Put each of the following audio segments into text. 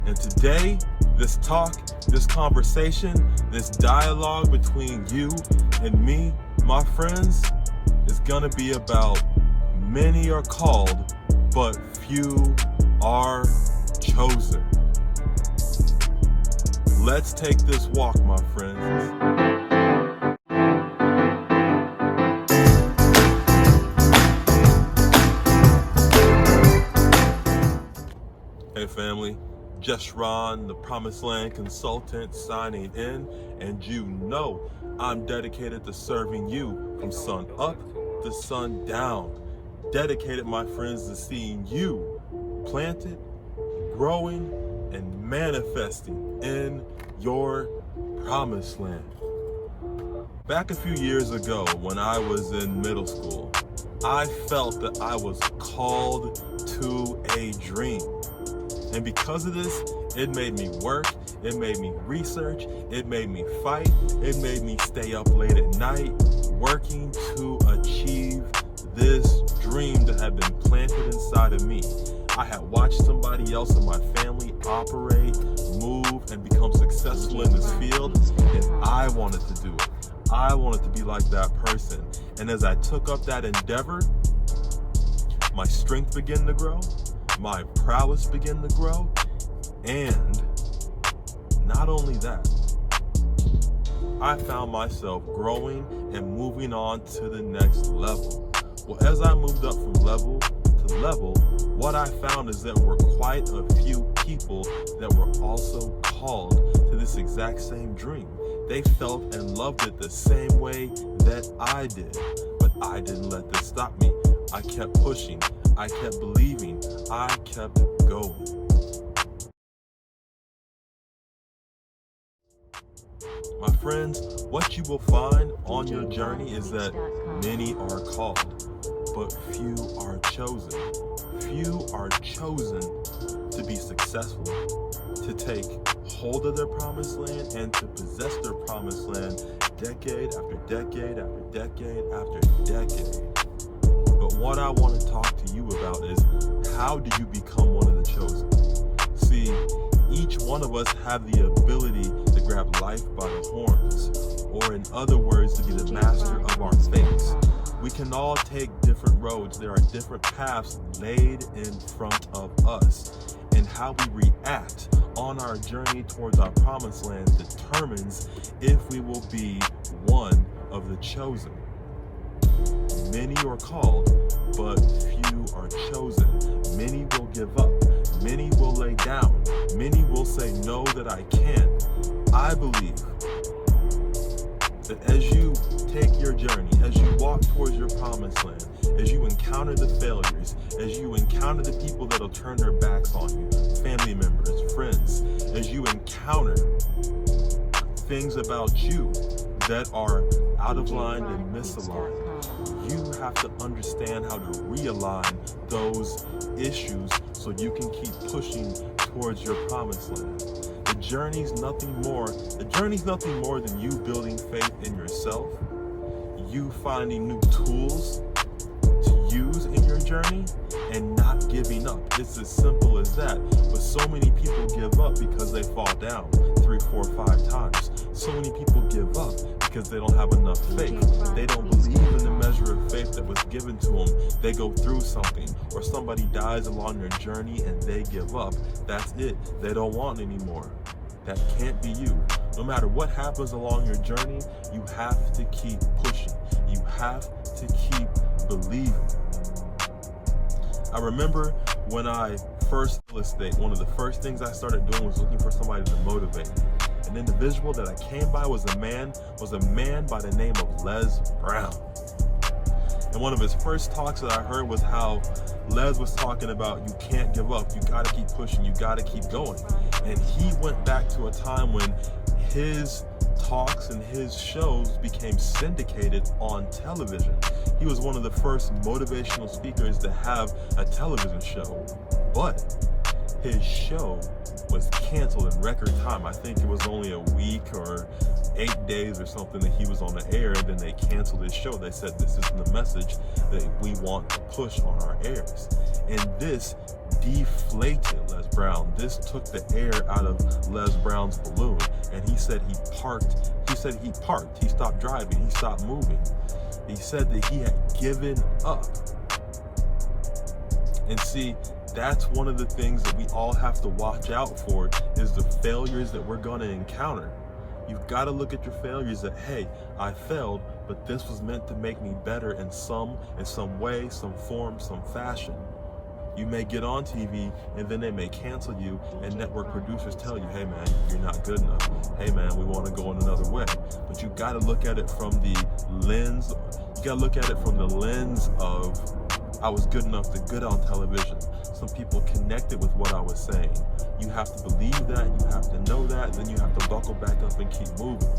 And today, this talk, this conversation, this dialogue between you and me, my friends, is gonna be about many are called, but few are chosen. Let's take this walk, my friends. Hey family, Jeshurun, the Promised Land Consultant, signing in, and you know I'm dedicated to serving you from sun up to sun down. Dedicated, my friends, to seeing you planted, growing, and manifesting in your promised land. Back a few years ago when I was in middle school, I felt that I was called to a dream. And because of this, it made me work, it made me research, it made me fight, it made me stay up late at night, working to achieve this dream that had been planted inside of me. I had watched somebody else in my family operate, move, and become successful in this field, and I wanted to do it. I wanted to be like that person. And as I took up that endeavor, my strength began to grow, my prowess began to grow, and not only that, I found myself growing and moving on to the next level. Well, as I moved up from level to level, what I found is that there were quite a few people that were also called to this exact same dream. They felt and loved it the same way that I did, but I didn't let this stop me. I kept pushing, I kept believing, I kept going. My friends, what you will find on your journey is that many are called, but few are chosen. Few are chosen to be successful, to take hold of their promised land and to possess their promised land decade after decade after decade after decade. But what I want to talk to you about is, how do you become one of the chosen? See, each one of us have the ability to grab life by the horns, or in other words, to be the master of our fates. We can all take different roads. There are different paths laid in front of us. And how we react on our journey towards our promised land determines if we will be one of the chosen. Many are called, but few are chosen. Many will give up. Many will lay down. Many will say, no, that I can't. I believe that as you take your journey, as you walk towards your promised land, as you encounter the failures, as you encounter the people that'll turn their backs on you, family members, friends, as you encounter things about you that are out of line and misaligned, you have to understand how to realign those issues so you can keep pushing towards your promised land. The journey's nothing more than you building faith in yourself, you finding new tools to use in your journey, and not giving up. It's as simple as that. But so many people give up because they fall down 3, 4, 5 times. So many people give up because they don't have enough faith. They don't believe in the measure of faith that was given to them. They go through something, or somebody dies along their journey and they give up. That's it. They don't want anymore. That can't be you. No matter what happens along your journey, you have to keep pushing. You have to keep believing. I remember when I first real estate, one of the first things I started doing was looking for somebody to motivate me. An individual that I came by was a man by the name of Les Brown. And one of his first talks that I heard was how Les was talking about, you can't give up, you gotta keep pushing, you gotta keep going. And he went back to a time when his talks and his shows became syndicated on television. He was one of the first motivational speakers to have a television show, but his show was canceled in record time. I think it was only a week or 8 days or something that he was on the air, and then they canceled his show. They said, this isn't the message that we want to push on our airs. And this deflated Les Brown. This took the air out of Les Brown's balloon, and he said he parked. He stopped driving. He stopped moving. He said that he had given up. And see, that's one of the things that we all have to watch out for, is the failures that we're going to encounter. You've got to look at your failures that, hey, I failed, but this was meant to make me better in some way, some form, some fashion. You may get on TV and then they may cancel you, and network producers tell you, hey man, you're not good enough. Hey man, we want to go in another way. But you got to look at it from the lens. You got to look at it from the lens of, I was good enough to get on television. Some people connected with what I was saying. You have to believe that, you have to know that, then you have to buckle back up and keep moving.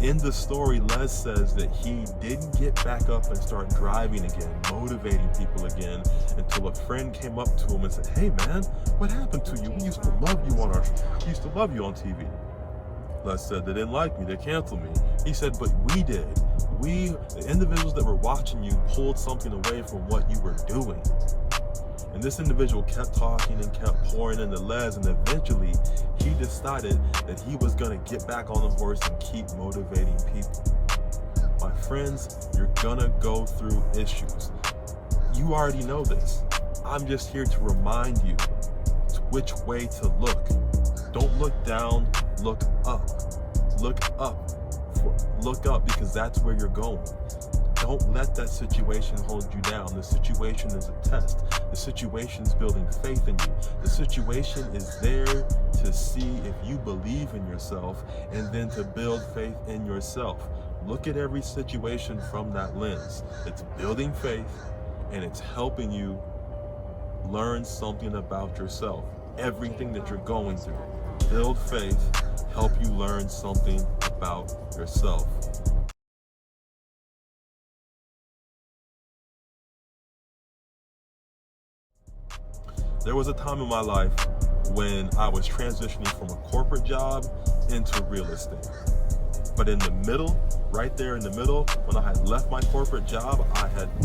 In the story, Les says that he didn't get back up and start driving again, motivating people again, until a friend came up to him and said, hey man, what happened to you? We used to love you on TV. Les said, they didn't like me, they canceled me. He said, but we did. The individuals that were watching you, pulled something away from what you were doing. And this individual kept talking and kept pouring into Les, and eventually he decided that he was going to get back on the horse and keep motivating people. My friends, you're going to go through issues. You already know this. I'm just here to remind you which way to look. Don't look down, look up. Look up. Look up, because that's where you're going. Don't let that situation hold you down. The situation is a test. The situation is building faith in you. The situation is there to see if you believe in yourself, and then to build faith in yourself. Look at every situation from that lens. It's building faith, and it's helping you learn something about yourself. Everything that you're going through. Build faith, help you learn something about yourself. There was a time in my life when I was transitioning from a corporate job into real estate. But in the middle, right there in the middle, when I had left my corporate job,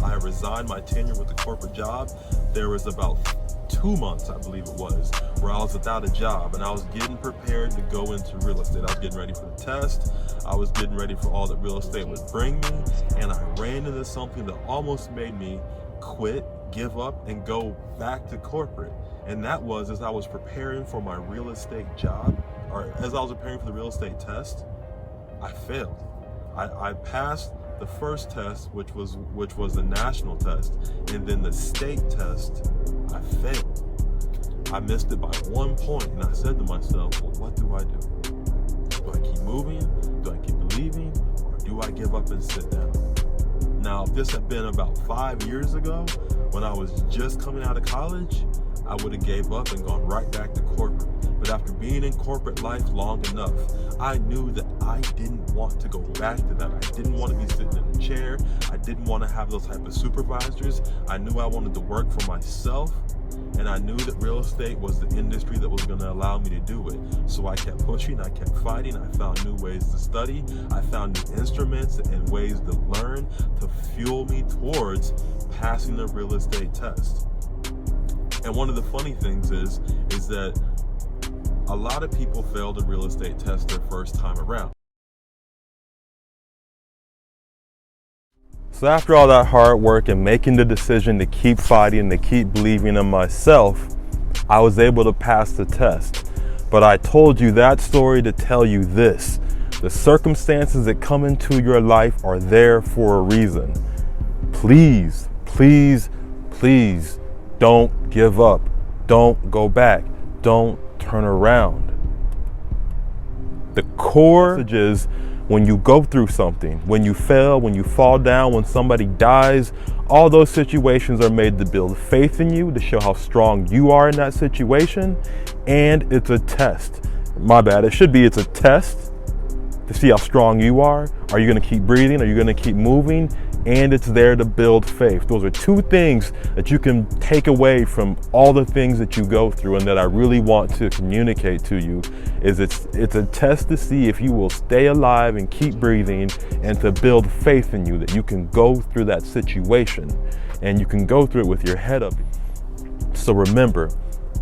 I resigned my tenure with the corporate job. There was about 2 months, I believe it was, where I was without a job, and I was getting prepared to go into real estate. I was getting ready for the test. I was getting ready for all that real estate would bring me, and I ran into something that almost made me quit, give up, and go back to corporate. And that was, as I was preparing for my real estate job, or as I was preparing for the real estate test, I failed. I passed the first test, which was the national test, and then the state test, I failed. I missed it by 1 point, and I said to myself, well, what do I do? Do I keep moving? Do I keep believing? Or do I give up and sit down? Now, if this had been about 5 years ago, when I was just coming out of college, I would have gave up and gone right back to corporate. But after being in corporate life long enough, I knew that I didn't want to go back to that. I didn't want to be sitting in a chair. I didn't want to have those type of supervisors. I knew I wanted to work for myself, and I knew that real estate was the industry that was going to allow me to do it. So I kept pushing, I kept fighting, I found new ways to study, I found new instruments and ways to learn to fuel me towards passing the real estate test. And one of the funny things is that a lot of people fail the real estate test their first time around. So after all that hard work and making the decision to keep fighting, to keep believing in myself, I was able to pass the test. But I told you that story to tell you this: the circumstances that come into your life are there for a reason. Please, please, please don't give up. Don't go back. Don't turn around. The core message is, when you go through something, when you fail, when you fall down, when somebody dies, all those situations are made to build faith in you, to show how strong you are in that situation. And it's a test. My bad, it should be it's a test to see how strong you are. Are you going to keep breathing? Are you going to keep moving? And it's there to build faith. Those are two things that you can take away from all the things that you go through, and that I really want to communicate to you is it's a test to see if you will stay alive and keep breathing, and to build faith in you that you can go through that situation and you can go through it with your head up. So remember,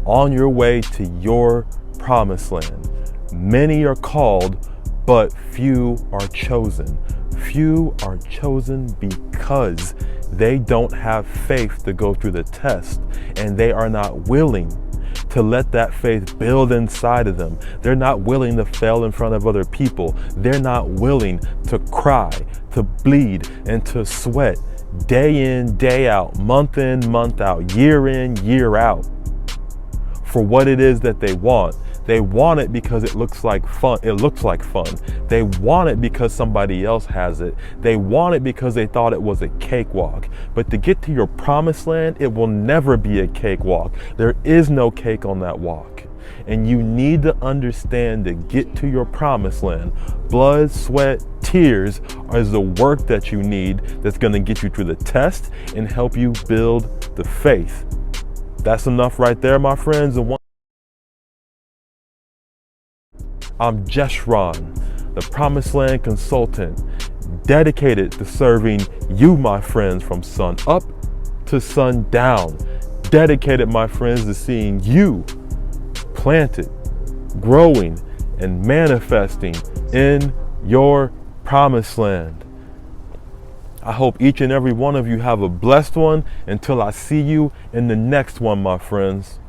on your way to your promised land, many are called, but few are chosen. Few are chosen because they don't have faith to go through the test, and they are not willing to let that faith build inside of them. They're not willing to fail in front of other people. They're not willing to cry, to bleed, and to sweat day in, day out, month in, month out, year in, year out for what it is that they want. They want it because it looks like fun. It looks like fun. They want it because somebody else has it. They want it because they thought it was a cakewalk. But to get to your promised land, it will never be a cakewalk. There is no cake on that walk. And you need to understand to get to your promised land, blood, sweat, tears is the work that you need that's going to get you through the test and help you build the faith. That's enough right there, my friends. I'm Jeshurun, the Promised Land Consultant, dedicated to serving you, my friends, from sun up to sun down. Dedicated, my friends, to seeing you planted, growing, and manifesting in your promised land. I hope each and every one of you have a blessed one until I see you in the next one, my friends.